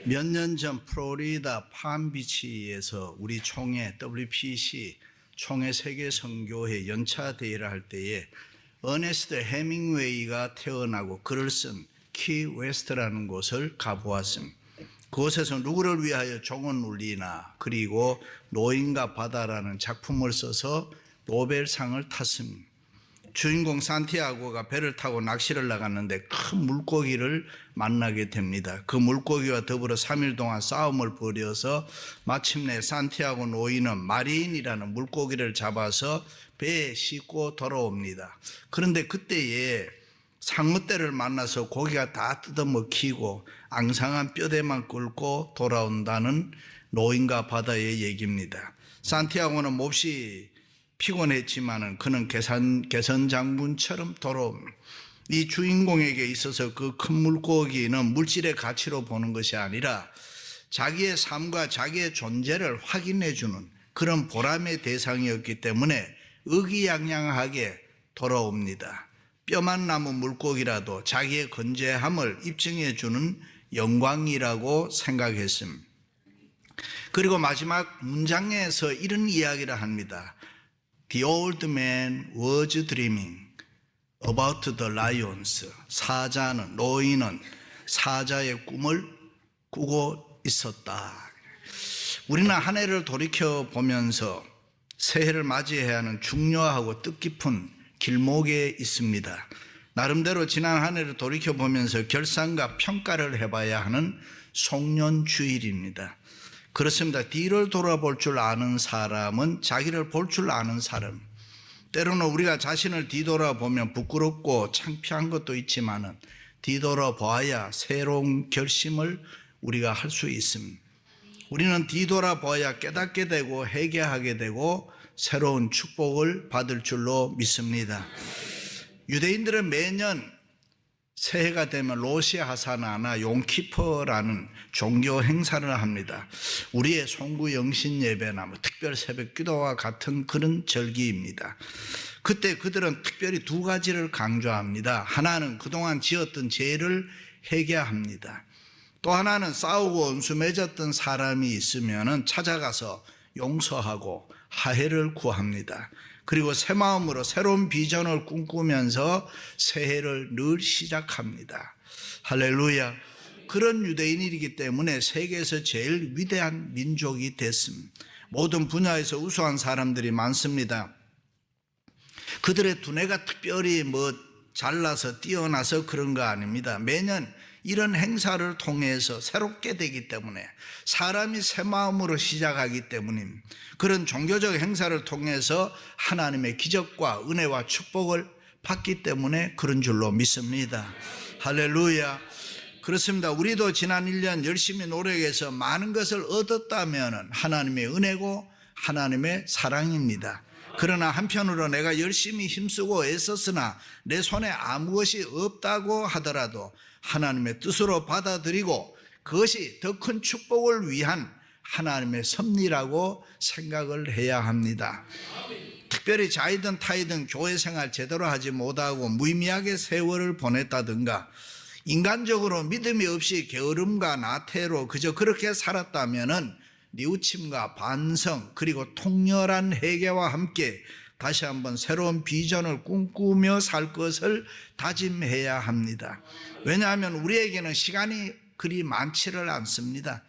몇 년 전 플로리다 팜비치에서 우리 총회 WPC 총회 세계 선교회 연차 대회를 할 때에 어네스트 해밍웨이가 태어나고 글을 쓴 키 웨스트라는 곳을 가보았습니다. 그곳에서 누구를 위하여 종은 울리나 그리고 노인과 바다라는 작품을 써서 노벨상을 탔습니다. 주인공 산티아고가 배를 타고 낚시를 나갔는데 큰 물고기를 만나게 됩니다. 그 물고기와 더불어 3일 동안 싸움을 벌여서 마침내 산티아고 노인은 마린이라는 물고기를 잡아서 배에 싣고 돌아옵니다. 그런데 그때에 상어떼를 만나서 고기가 다 뜯어먹히고 앙상한 뼈대만 끌고 돌아온다는 노인과 바다의 얘기입니다. 산티아고는 몹시 피곤했지만은 그는 개선 장군처럼 돌아옵니다. 이 주인공에게 있어서 그 큰 물고기는 물질의 가치로 보는 것이 아니라 자기의 삶과 자기의 존재를 확인해 주는 그런 보람의 대상이었기 때문에 의기양양하게 돌아옵니다. 뼈만 남은 물고기라도 자기의 건재함을 입증해 주는 영광이라고 생각했습니다. 그리고 마지막 문장에서 이런 이야기를 합니다. The old man was dreaming about the lions. 노인은 사자의 꿈을 꾸고 있었다. 우리는 한 해를 돌이켜 보면서 새해를 맞이해야 하는 중요하고 뜻깊은 길목에 있습니다. 나름대로 지난 한 해를 돌이켜 보면서 결산과 평가를 해봐야 하는 송년주일입니다. 그렇습니다. 뒤를 돌아볼 줄 아는 사람은 자기를 볼 줄 아는 사람. 때로는 우리가 자신을 뒤돌아보면 부끄럽고 창피한 것도 있지만은 뒤돌아봐야 새로운 결심을 우리가 할 수 있습니다. 우리는 뒤돌아봐야 깨닫게 되고 회개하게 되고 새로운 축복을 받을 줄로 믿습니다. 유대인들은 매년 새해가 되면 로시 하사나나 용키퍼라는 종교 행사를 합니다. 우리의 송구 영신 예배나 특별 새벽 기도와 같은 그런 절기입니다. 그때 그들은 특별히 두 가지를 강조합니다. 하나는 그동안 지었던 죄를 회개합니다. 또 하나는 싸우고 원수 맺었던 사람이 있으면 찾아가서 용서하고 화해를 구합니다. 그리고 새 마음으로 새로운 비전을 꿈꾸면서 새해를 늘 시작합니다. 할렐루야. 그런 유대인이기 때문에 세계에서 제일 위대한 민족이 됐습니다. 모든 분야에서 우수한 사람들이 많습니다. 그들의 두뇌가 특별히 잘나서 뛰어나서 그런 거 아닙니다. 매년 이런 행사를 통해서 새롭게 되기 때문에 사람이 새 마음으로 시작하기 때문입니다. 그런 종교적 행사를 통해서 하나님의 기적과 은혜와 축복을 받기 때문에 그런 줄로 믿습니다. 할렐루야. 그렇습니다. 우리도 지난 1년 열심히 노력해서 많은 것을 얻었다면 하나님의 은혜고 하나님의 사랑입니다. 그러나 한편으로 내가 열심히 힘쓰고 애썼으나 내 손에 아무것이 없다고 하더라도 하나님의 뜻으로 받아들이고 그것이 더 큰 축복을 위한 하나님의 섭리라고 생각을 해야 합니다. 특별히 자이든 타이든 교회 생활 제대로 하지 못하고 무의미하게 세월을 보냈다든가 인간적으로 믿음이 없이 게으름과 나태로 그저 그렇게 살았다면은 뉘우침과 반성 그리고 통렬한 회개와 함께 다시 한번 새로운 비전을 꿈꾸며 살 것을 다짐해야 합니다. 왜냐하면 우리에게는 시간이 그리 많지를 않습니다.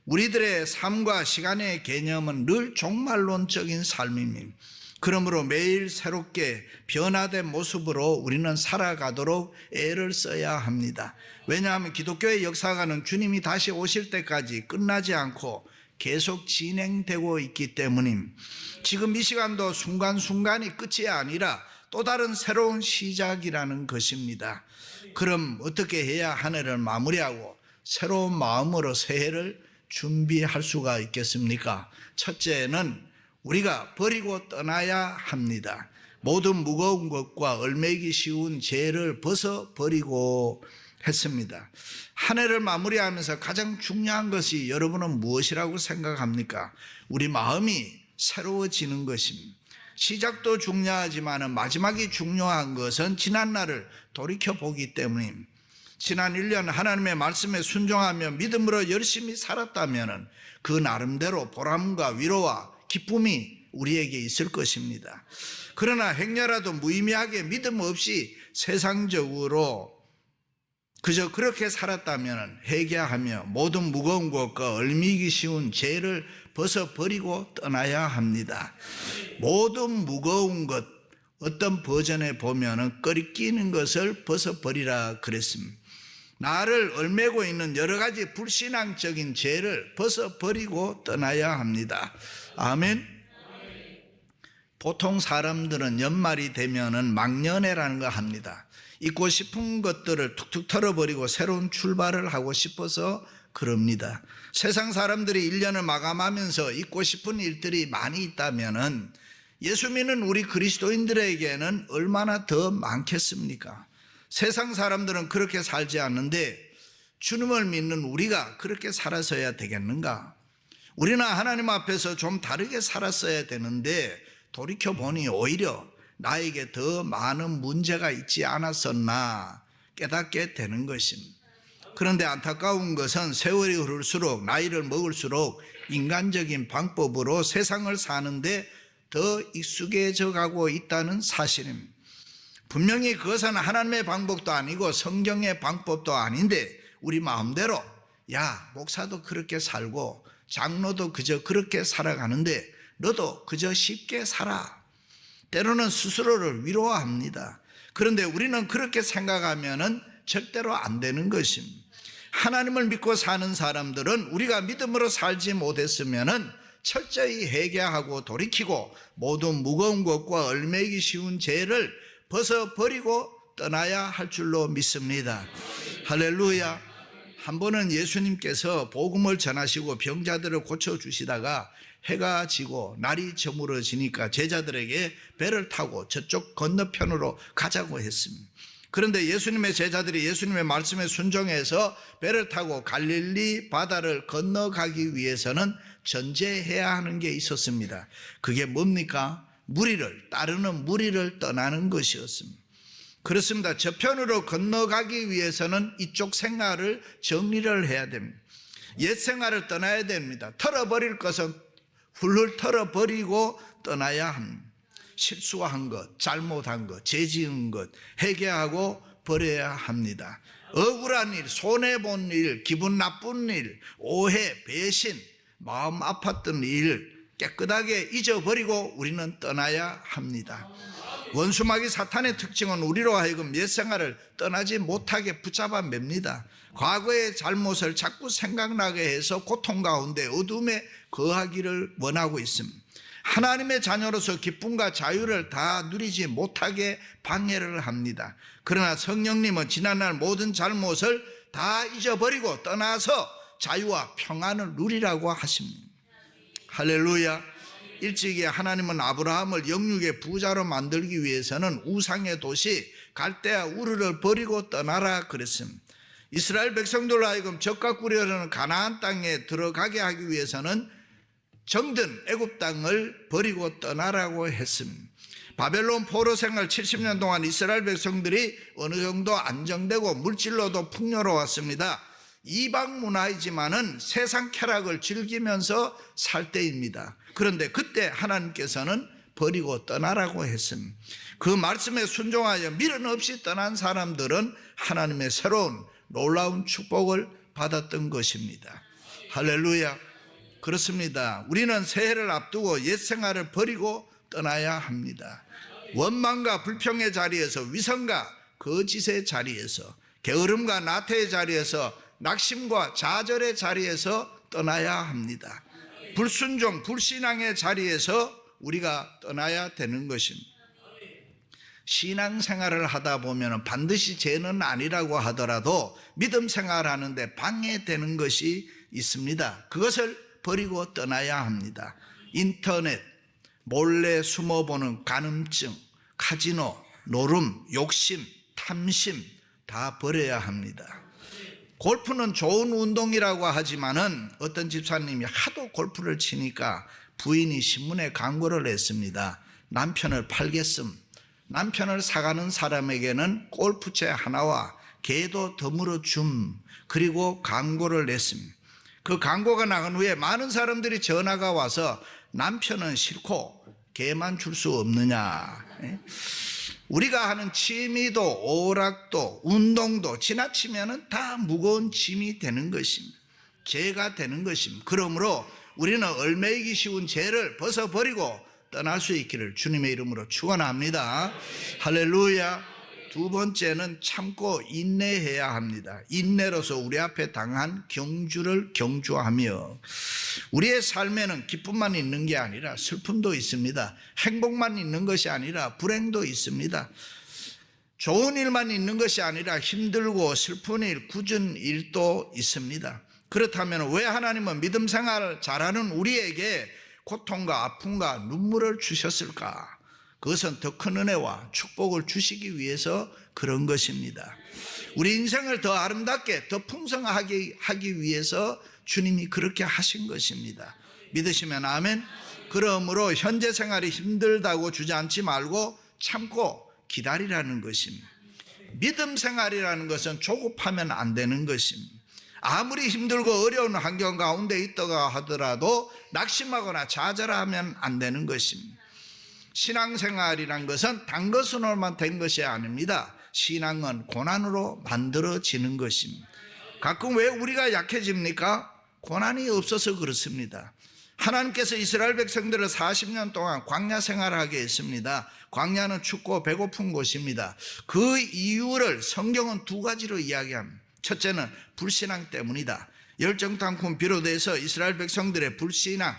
우리들의 삶과 시간의 개념은 늘 종말론적인 삶입니다. 그러므로 매일 새롭게 변화된 모습으로 우리는 살아가도록 애를 써야 합니다. 왜냐하면 기독교의 역사가는 주님이 다시 오실 때까지 끝나지 않고 계속 진행되고 있기 때문입니다. 지금 이 시간도 순간순간이 끝이 아니라 또 다른 새로운 시작이라는 것입니다. 그럼 어떻게 해야 한 해를 마무리하고 새로운 마음으로 새해를 준비할 수가 있겠습니까? 첫째는 우리가 버리고 떠나야 합니다. 모든 무거운 것과 얽매이기 쉬운 죄를 벗어버리고 했습니다. 한 해를 마무리하면서 가장 중요한 것이 여러분은 무엇이라고 생각합니까? 우리 마음이 새로워지는 것입니다. 시작도 중요하지만 마지막이 중요한 것은 지난날을 돌이켜보기 때문입니다. 지난 1년 하나님의 말씀에 순종하며 믿음으로 열심히 살았다면 그 나름대로 보람과 위로와 기쁨이 우리에게 있을 것입니다. 그러나 행여라도 무의미하게 믿음 없이 세상적으로 그저 그렇게 살았다면 회개하며 모든 무거운 것과 얽매이기 쉬운 죄를 벗어버리고 떠나야 합니다. 모든 무거운 것, 어떤 버전에 보면은 끓이끼는 것을 벗어버리라 그랬습니다. 나를 얽매고 있는 여러 가지 불신앙적인 죄를 벗어버리고 떠나야 합니다. 아멘. 보통 사람들은 연말이 되면은 망년회라는 거 합니다. 잊고 싶은 것들을 툭툭 털어버리고 새로운 출발을 하고 싶어서 그럽니다. 세상 사람들이 1년을 마감하면서 잊고 싶은 일들이 많이 있다면은 예수 믿는 우리 그리스도인들에게는 얼마나 더 많겠습니까? 세상 사람들은 그렇게 살지 않는데 주님을 믿는 우리가 그렇게 살아서야 되겠는가? 우리는 하나님 앞에서 좀 다르게 살았어야 되는데 돌이켜보니 오히려 나에게 더 많은 문제가 있지 않았었나 깨닫게 되는 것입니다. 그런데 안타까운 것은 세월이 흐를수록 나이를 먹을수록 인간적인 방법으로 세상을 사는데 더 익숙해져 가고 있다는 사실입니다. 분명히 그것은 하나님의 방법도 아니고 성경의 방법도 아닌데 우리 마음대로 야 목사도 그렇게 살고 장로도 그저 그렇게 살아가는데 너도 그저 쉽게 살아. 때로는 스스로를 위로합니다. 그런데 우리는 그렇게 생각하면은 절대로 안 되는 것입니다. 하나님을 믿고 사는 사람들은 우리가 믿음으로 살지 못했으면은 철저히 회개하고 돌이키고 모든 무거운 것과 얽매이기 쉬운 죄를 벗어버리고 떠나야 할 줄로 믿습니다. 할렐루야. 한 번은 예수님께서 복음을 전하시고 병자들을 고쳐주시다가 해가 지고 날이 저물어지니까 제자들에게 배를 타고 저쪽 건너편으로 가자고 했습니다. 그런데 예수님의 제자들이 예수님의 말씀에 순종해서 배를 타고 갈릴리 바다를 건너가기 위해서는 전제해야 하는 게 있었습니다. 그게 뭡니까? 따르는 무리를 떠나는 것이었습니다. 그렇습니다. 저편으로 건너가기 위해서는 이쪽 생활을 정리를 해야 됩니다. 옛 생활을 떠나야 됩니다. 털어버릴 것은 훌훌 털어버리고 떠나야 합니다. 실수한 것, 잘못한 것, 죄 지은 것 회개하고 버려야 합니다. 억울한 일, 손해본 일, 기분 나쁜 일, 오해, 배신, 마음 아팠던 일 깨끗하게 잊어버리고 우리는 떠나야 합니다. 원수마귀 사탄의 특징은 우리로 하여금 옛 생활을 떠나지 못하게 붙잡아 맵니다. 과거의 잘못을 자꾸 생각나게 해서 고통 가운데 어둠에 거하기를 원하고 있습니다. 하나님의 자녀로서 기쁨과 자유를 다 누리지 못하게 방해를 합니다. 그러나 성령님은 지난날 모든 잘못을 다 잊어버리고 떠나서 자유와 평안을 누리라고 하십니다. 할렐루야. 일찍이 하나님은 아브라함을 영육의 부자로 만들기 위해서는 우상의 도시 갈대아 우르를 버리고 떠나라 그랬습니다. 이스라엘 백성들로 하여금 젖과 꿀이 흐르는 가나안 땅에 들어가게 하기 위해서는 정든 애굽 땅을 버리고 떠나라고 했습니다. 바벨론 포로 생활 70년 동안 이스라엘 백성들이 어느 정도 안정되고 물질로도 풍요로웠습니다. 이방 문화이지만은 세상 쾌락을 즐기면서 살 때입니다. 그런데 그때 하나님께서는 버리고 떠나라고 했습니다. 그 말씀에 순종하여 미련 없이 떠난 사람들은 하나님의 새로운 놀라운 축복을 받았던 것입니다. 할렐루야. 그렇습니다. 우리는 새해를 앞두고 옛 생활을 버리고 떠나야 합니다. 원망과 불평의 자리에서 위선과 거짓의 자리에서 게으름과 나태의 자리에서 낙심과 좌절의 자리에서 떠나야 합니다. 불순종, 불신앙의 자리에서 우리가 떠나야 되는 것입니다. 신앙생활을 하다 보면 반드시 죄는 아니라고 하더라도 믿음 생활하는데 방해되는 것이 있습니다. 그것을 버리고 떠나야 합니다. 인터넷, 몰래 숨어보는 간음증, 카지노, 노름, 욕심, 탐심 다 버려야 합니다. 골프는 좋은 운동이라고 하지만은 어떤 집사님이 하도 골프를 치니까 부인이 신문에 광고를 했습니다. 남편을 팔겠음. 남편을 사가는 사람에게는 골프채 하나와 개도 더물어 줌, 그리고 광고를 냈습니다. 그 광고가 나간 후에 많은 사람들이 전화가 와서 남편은 싫고 개만 줄 수 없느냐. 우리가 하는 취미도 오락도 운동도 지나치면 다 무거운 짐이 되는 것입니다. 죄가 되는 것입니다. 그러므로 우리는 얽매이기 쉬운 죄를 벗어버리고 떠날 수 있기를 주님의 이름으로 축원합니다. 할렐루야. 두 번째는 참고 인내해야 합니다. 인내로서 우리 앞에 당한 경주를 경주하며, 우리의 삶에는 기쁨만 있는 게 아니라 슬픔도 있습니다. 행복만 있는 것이 아니라 불행도 있습니다. 좋은 일만 있는 것이 아니라 힘들고 슬픈 일, 굳은 일도 있습니다. 그렇다면 왜 하나님은 믿음 생활을 잘하는 우리에게 고통과 아픔과 눈물을 주셨을까? 그것은 더 큰 은혜와 축복을 주시기 위해서 그런 것입니다. 우리 인생을 더 아름답게, 더 풍성하게 하기 위해서 주님이 그렇게 하신 것입니다. 믿으시면 아멘. 그러므로 현재 생활이 힘들다고 주저앉지 말고 참고 기다리라는 것입니다. 믿음 생활이라는 것은 조급하면 안 되는 것입니다. 아무리 힘들고 어려운 환경 가운데 있다가 하더라도 낙심하거나 좌절하면 안 되는 것입니다. 신앙생활이란 것은 단 것으로만 된 것이 아닙니다. 신앙은 고난으로 만들어지는 것입니다. 가끔 왜 우리가 약해집니까? 고난이 없어서 그렇습니다. 하나님께서 이스라엘 백성들을 40년 동안 광야 생활을 하게 했습니다. 광야는 춥고 배고픈 곳입니다. 그 이유를 성경은 두 가지로 이야기합니다. 첫째는 불신앙 때문이다. 열정탕군 비롯해서 이스라엘 백성들의 불신앙,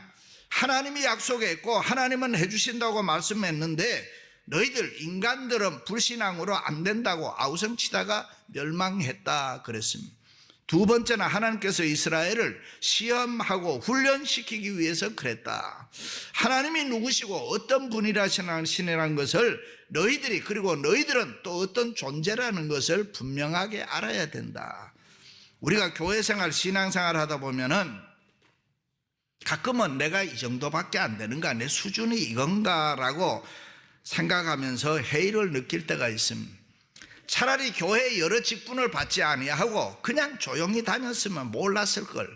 하나님이 약속했고 하나님은 해주신다고 말씀했는데 너희들 인간들은 불신앙으로 안 된다고 아우성치다가 멸망했다 그랬습니다. 두 번째는 하나님께서 이스라엘을 시험하고 훈련시키기 위해서 그랬다. 하나님이 누구시고 어떤 분이라시는 것을 너희들이, 그리고 너희들은 또 어떤 존재라는 것을 분명하게 알아야 된다. 우리가 교회생활, 신앙생활 하다 보면은 가끔은 내가 이 정도밖에 안 되는가, 내 수준이 이건가라고 생각하면서 회의를 느낄 때가 있습니다. 차라리 교회에 여러 직분을 받지 아니하고 그냥 조용히 다녔으면 몰랐을 걸.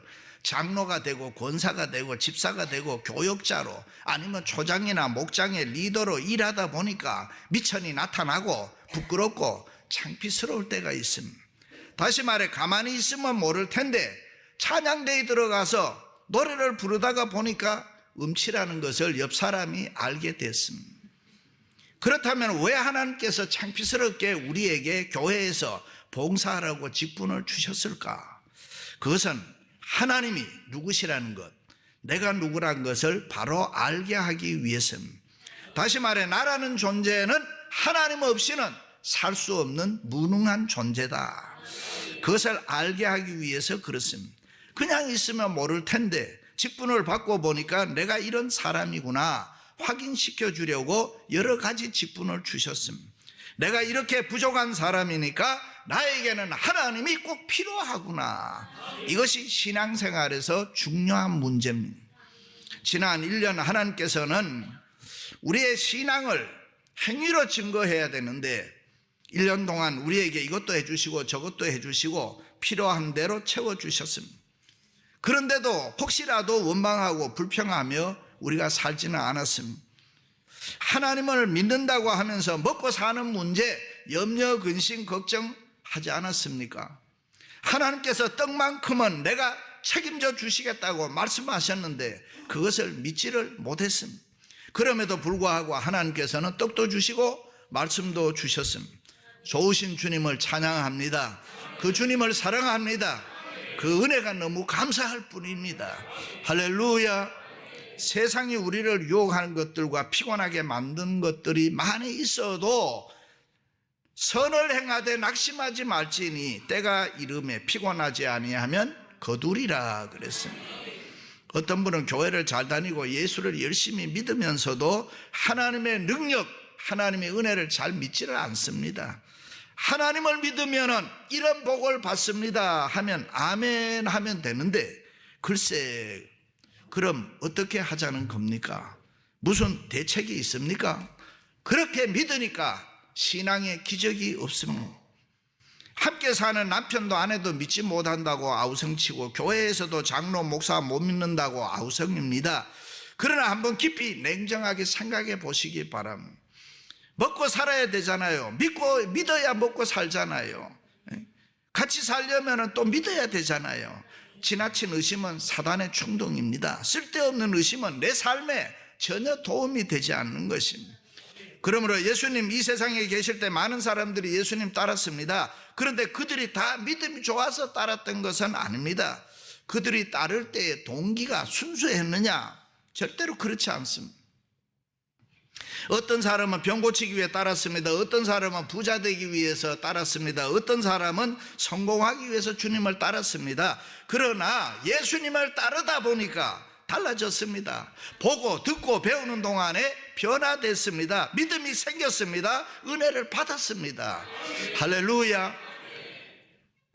장로가 되고 권사가 되고 집사가 되고 교역자로, 아니면 초장이나 목장의 리더로 일하다 보니까 미천이 나타나고 부끄럽고 창피스러울 때가 있습니다. 다시 말해 가만히 있으면 모를 텐데 찬양대에 들어가서 노래를 부르다가 보니까 음치라는 것을 옆 사람이 알게 됐습니다. 그렇다면 왜 하나님께서 창피스럽게 우리에게 교회에서 봉사하라고 직분을 주셨을까? 그것은 하나님이 누구시라는 것, 내가 누구란 것을 바로 알게 하기 위해서입니다. 다시 말해 나라는 존재는 하나님 없이는 살 수 없는 무능한 존재다. 그것을 알게 하기 위해서 그렇습니다. 그냥 있으면 모를 텐데 직분을 받고 보니까 내가 이런 사람이구나 확인시켜 주려고 여러 가지 직분을 주셨습니다. 내가 이렇게 부족한 사람이니까 나에게는 하나님이 꼭 필요하구나. 이것이 신앙생활에서 중요한 문제입니다. 지난 1년 하나님께서는 우리의 신앙을 행위로 증거해야 되는데 1년 동안 우리에게 이것도 해주시고 저것도 해주시고 필요한 대로 채워주셨습니다. 그런데도 혹시라도 원망하고 불평하며 우리가 살지는 않았습니다. 하나님을 믿는다고 하면서 먹고 사는 문제 염려, 근심, 걱정하지 않았습니까? 하나님께서 떡만큼은 내가 책임져 주시겠다고 말씀하셨는데 그것을 믿지를 못했습니다. 그럼에도 불구하고 하나님께서는 떡도 주시고 말씀도 주셨습니다. 좋으신 주님을 찬양합니다. 그 주님을 사랑합니다. 그 은혜가 너무 감사할 뿐입니다. 할렐루야. 세상이 우리를 유혹하는 것들과 피곤하게 만든 것들이 많이 있어도 선을 행하되 낙심하지 말지니 때가 이름에 피곤하지 아니하면 거두리라 그랬습니다. 어떤 분은 교회를 잘 다니고 예수를 열심히 믿으면서도 하나님의 능력, 하나님의 은혜를 잘 믿지를 않습니다. 하나님을 믿으면 이런 복을 받습니다 하면 아멘 하면 되는데 글쎄 그럼 어떻게 하자는 겁니까? 무슨 대책이 있습니까? 그렇게 믿으니까 신앙에 기적이 없습니다. 함께 사는 남편도 아내도 믿지 못한다고 아우성치고 교회에서도 장로 목사 못 믿는다고 아우성입니다. 그러나 한번 깊이 냉정하게 생각해 보시기 바랍니다. 먹고 살아야 되잖아요. 믿어야 먹고 살잖아요. 같이 살려면 또 믿어야 되잖아요. 지나친 의심은 사단의 충동입니다. 쓸데없는 의심은 내 삶에 전혀 도움이 되지 않는 것입니다. 그러므로 예수님 이 세상에 계실 때 많은 사람들이 예수님 따랐습니다. 그런데 그들이 다 믿음이 좋아서 따랐던 것은 아닙니다. 그들이 따를 때의 동기가 순수했느냐? 절대로 그렇지 않습니다. 어떤 사람은 병 고치기 위해 따랐습니다. 어떤 사람은 부자 되기 위해서 따랐습니다. 어떤 사람은 성공하기 위해서 주님을 따랐습니다. 그러나 예수님을 따르다 보니까 달라졌습니다. 보고 듣고 배우는 동안에 변화됐습니다. 믿음이 생겼습니다. 은혜를 받았습니다. 할렐루야.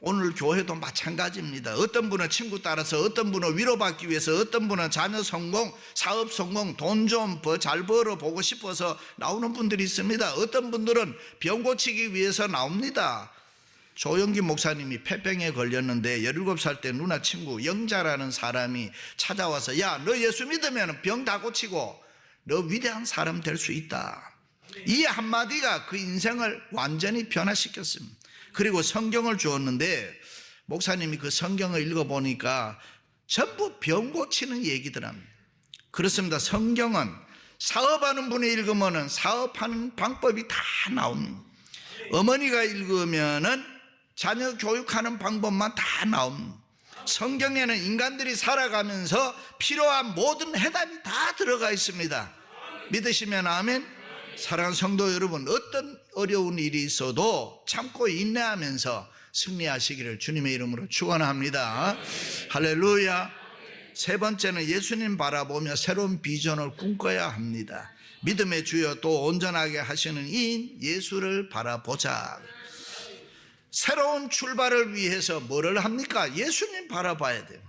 오늘 교회도 마찬가지입니다. 어떤 분은 친구 따라서, 어떤 분은 위로받기 위해서, 어떤 분은 자녀 성공, 사업 성공, 돈 좀 잘 벌어보고 싶어서 나오는 분들이 있습니다. 어떤 분들은 병 고치기 위해서 나옵니다. 조영기 목사님이 폐병에 걸렸는데 17살 때 누나 친구 영자라는 사람이 찾아와서, 야, 너 예수 믿으면 병 다 고치고 너 위대한 사람 될 수 있다. 이 한마디가 그 인생을 완전히 변화시켰습니다. 그리고 성경을 주었는데 목사님이 그 성경을 읽어보니까 전부 병 고치는 얘기더랍니다. 그렇습니다. 성경은 사업하는 분이 읽으면 사업하는 방법이 다 나옵니다. 어머니가 읽으면 자녀 교육하는 방법만 다 나옵니다. 성경에는 인간들이 살아가면서 필요한 모든 해답이 다 들어가 있습니다. 믿으시면 아멘. 사랑하는 성도 여러분, 어떤 어려운 일이 있어도 참고 인내하면서 승리하시기를 주님의 이름으로 축원합니다. 할렐루야. 세 번째는 예수님 바라보며 새로운 비전을 꿈꿔야 합니다. 믿음의 주여 또 온전하게 하시는 이인 예수를 바라보자. 새로운 출발을 위해서 뭐를 합니까? 예수님 바라봐야 돼요.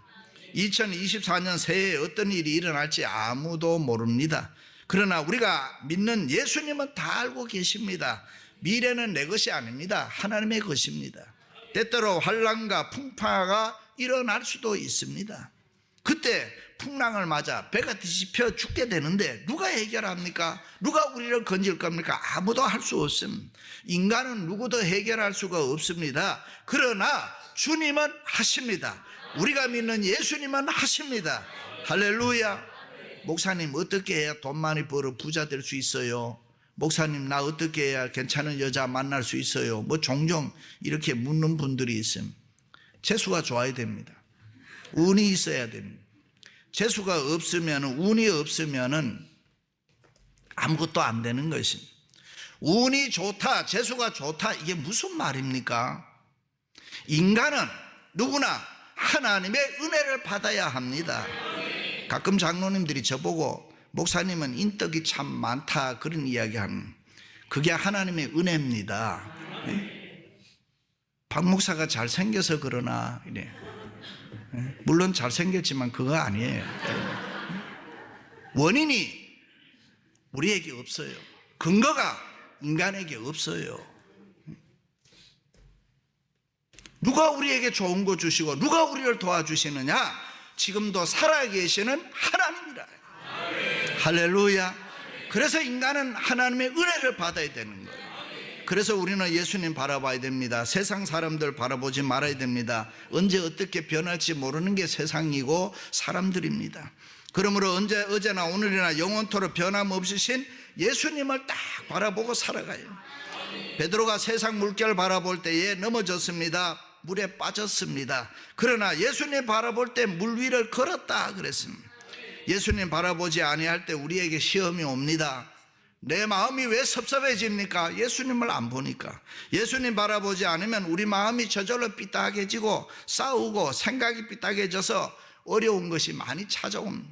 2024년 새해에 어떤 일이 일어날지 아무도 모릅니다. 그러나 우리가 믿는 예수님은 다 알고 계십니다. 미래는 내 것이 아닙니다. 하나님의 것입니다. 때때로 환난과 풍파가 일어날 수도 있습니다. 그때 풍랑을 맞아 배가 뒤집혀 죽게 되는데 누가 해결합니까? 누가 우리를 건질 겁니까? 아무도 할 수 없습니다. 인간은 누구도 해결할 수가 없습니다. 그러나 주님은 하십니다. 우리가 믿는 예수님은 하십니다. 할렐루야. 목사님 어떻게 해야 돈 많이 벌어 부자 될 수 있어요? 목사님 나 어떻게 해야 괜찮은 여자 만날 수 있어요? 뭐 종종 이렇게 묻는 분들이 있습니다. 재수가 좋아야 됩니다. 운이 있어야 됩니다. 재수가 없으면, 운이 없으면 아무것도 안 되는 것입니다. 운이 좋다, 재수가 좋다, 이게 무슨 말입니까? 인간은 누구나 하나님의 은혜를 받아야 합니다. 가끔 장로님들이 저보고 목사님은 인덕이 참 많다 그런 이야기 하는, 그게 하나님의 은혜입니다. 박 목사가 잘생겨서 그러나 이래. 물론 잘생겼지만 그거 아니에요. 원인이 우리에게 없어요. 근거가 인간에게 없어요. 누가 우리에게 좋은 거 주시고 누가 우리를 도와주시느냐? 지금도 살아계시는 하나님이라. 할렐루야. 그래서 인간은 하나님의 은혜를 받아야 되는 거예요. 그래서 우리는 예수님 바라봐야 됩니다. 세상 사람들 바라보지 말아야 됩니다. 언제 어떻게 변할지 모르는 게 세상이고 사람들입니다. 그러므로 어제나 오늘이나 영원토록 변함없으신 예수님을 딱 바라보고 살아가요. 베드로가 세상 물결 바라볼 때에 넘어졌습니다. 물에 빠졌습니다. 그러나 예수님 바라볼 때 물 위를 걸었다 그랬습니다. 예수님 바라보지 아니할 때 우리에게 시험이 옵니다. 내 마음이 왜 섭섭해집니까? 예수님을 안 보니까. 예수님 바라보지 않으면 우리 마음이 저절로 삐딱해지고 싸우고 생각이 삐딱해져서 어려운 것이 많이 찾아옵니다.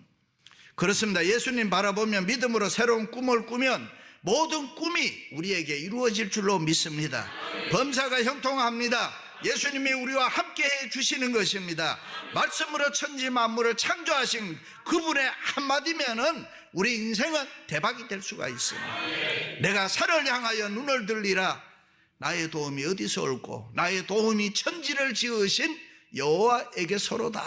그렇습니다. 예수님 바라보면 믿음으로 새로운 꿈을 꾸면 모든 꿈이 우리에게 이루어질 줄로 믿습니다. 범사가 형통합니다. 예수님이 우리와 함께 해 주시는 것입니다. 말씀으로 천지 만물을 창조하신 그분의 한마디면은 우리 인생은 대박이 될 수가 있어요. 내가 산을 향하여 눈을 들리라. 나의 도움이 어디서 올꼬? 나의 도움이 천지를 지으신 여호와에게서로다.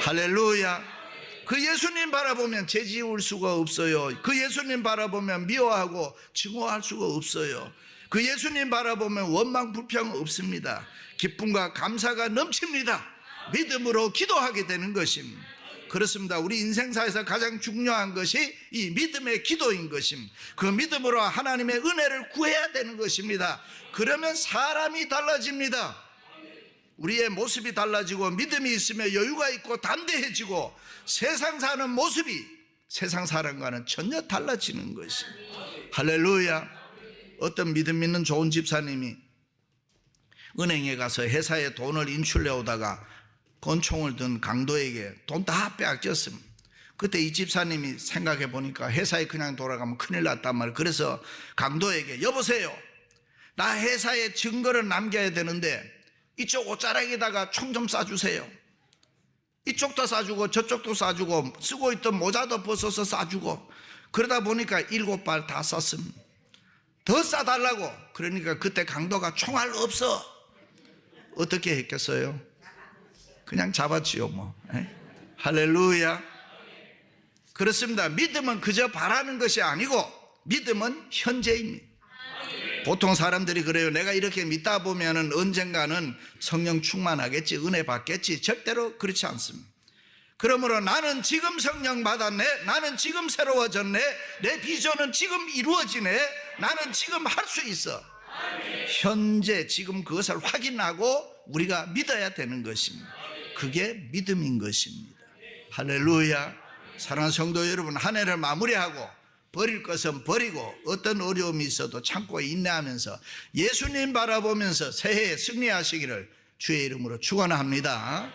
할렐루야. 그 예수님 바라보면 죄지을 수가 없어요. 그 예수님 바라보면 미워하고 증오할 수가 없어요. 그 예수님 바라보면 원망 불평 없습니다. 기쁨과 감사가 넘칩니다. 믿음으로 기도하게 되는 것입니다. 그렇습니다. 우리 인생사에서 가장 중요한 것이 이 믿음의 기도인 것입니다. 그 믿음으로 하나님의 은혜를 구해야 되는 것입니다. 그러면 사람이 달라집니다. 우리의 모습이 달라지고 믿음이 있으면 여유가 있고 담대해지고 세상 사는 모습이 세상 사람과는 전혀 달라지는 것입니다. 할렐루야. 어떤 믿음 있는 좋은 집사님이 은행에 가서 회사에 돈을 인출해 오다가 권총을 든 강도에게 돈 다 빼앗겼습니다. 그때 이 집사님이 생각해 보니까 회사에 그냥 돌아가면 큰일 났단 말이에요. 그래서 강도에게 여보세요, 나 회사에 증거를 남겨야 되는데 이쪽 옷자락에다가 총 좀 쏴주세요. 이쪽도 쏴주고 저쪽도 쏴주고 쓰고 있던 모자도 벗어서 쏴주고 그러다 보니까 7발 다 쐈습니다. 더 쏴달라고. 그러니까 그때 강도가 총알 없어. 어떻게 했겠어요? 그냥 잡았지요 뭐. 할렐루야. 그렇습니다. 믿음은 그저 바라는 것이 아니고 믿음은 현재입니다. 보통 사람들이 그래요. 내가 이렇게 믿다 보면은 언젠가는 성령 충만하겠지, 은혜 받겠지. 절대로 그렇지 않습니다. 그러므로 나는 지금 성령 받았네, 나는 지금 새로워졌네, 내 비전은 지금 이루어지네, 나는 지금 할 수 있어. 현재 지금 그것을 확인하고 우리가 믿어야 되는 것입니다. 그게 믿음인 것입니다. 할렐루야. 사랑하는 성도 여러분, 한 해를 마무리하고 버릴 것은 버리고 어떤 어려움이 있어도 참고 인내하면서 예수님 바라보면서 새해에 승리하시기를 주의 이름으로 축원합니다.